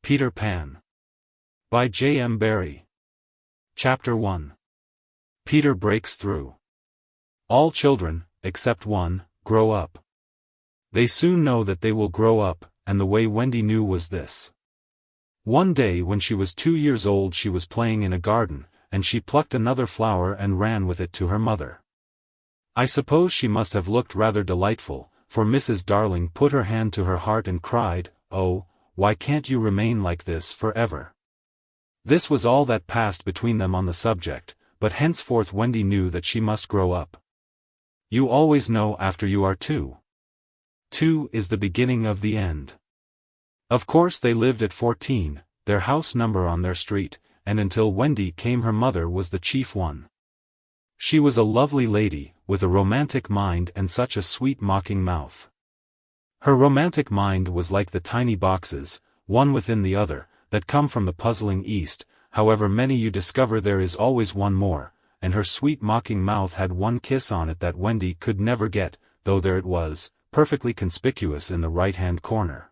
Peter Pan. By J. M. Barrie. Chapter 1. Peter breaks through. All children, except one, grow up. They soon know that they will grow up, and the way Wendy knew was this. One day when she was 2 years old she was playing in a garden, and she plucked another flower and ran with it to her mother. I suppose she must have looked rather delightful, for Mrs. Darling put her hand to her heart and cried, "Oh, why can't you remain like this forever?" This was all that passed between them on the subject, but henceforth Wendy knew that she must grow up. You always know after you are 2. 2 is the beginning of the end. Of course they lived at 14, their house number on their street, and until Wendy came her mother was the chief one. She was a lovely lady, with a romantic mind and such a sweet mocking mouth. Her romantic mind was like the tiny boxes, one within the other, that come from the puzzling East. However many you discover there is always one more, and her sweet mocking mouth had one kiss on it that Wendy could never get, though there it was, perfectly conspicuous in the right-hand corner.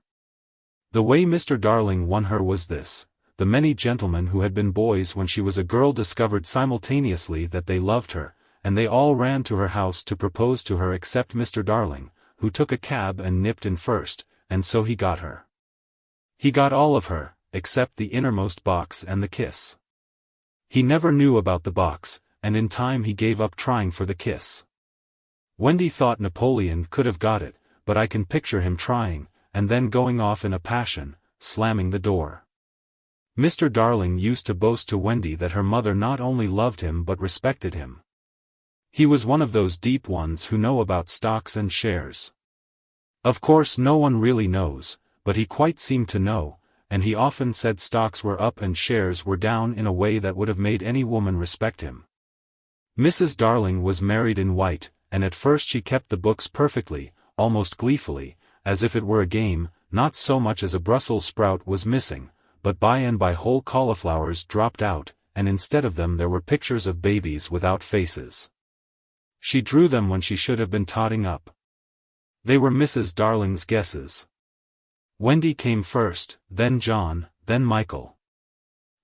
The way Mr. Darling won her was this: the many gentlemen who had been boys when she was a girl discovered simultaneously that they loved her, and they all ran to her house to propose to her except Mr. Darling, who took a cab and nipped in first, and so he got her. He got all of her, except the innermost box and the kiss. He never knew about the box, and in time he gave up trying for the kiss. Wendy thought Napoleon could have got it, but I can picture him trying, and then going off in a passion, slamming the door. Mr. Darling used to boast to Wendy that her mother not only loved him but respected him. He was one of those deep ones who know about stocks and shares. Of course no one really knows, but he quite seemed to know, and he often said stocks were up and shares were down in a way that would have made any woman respect him. Mrs. Darling was married in white, and at first she kept the books perfectly, almost gleefully, as if it were a game. Not so much as a Brussels sprout was missing, but by and by whole cauliflowers dropped out, and instead of them there were pictures of babies without faces. She drew them when she should have been totting up. They were Mrs. Darling's guesses. Wendy came first, then John, then Michael.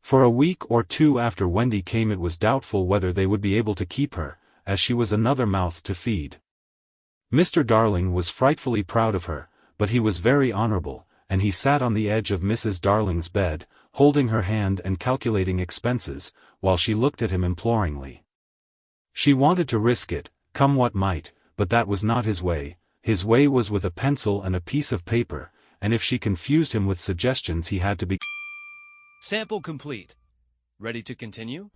For a week or two after Wendy came it was doubtful whether they would be able to keep her, as she was another mouth to feed. Mr. Darling was frightfully proud of her, but he was very honorable, and he sat on the edge of Mrs. Darling's bed, holding her hand and calculating expenses, while she looked at him imploringly. She wanted to risk it, come what might, but that was not his way. His way was with a pencil and a piece of paper, and if she confused him with suggestions he had to be. Sample complete. Ready to continue?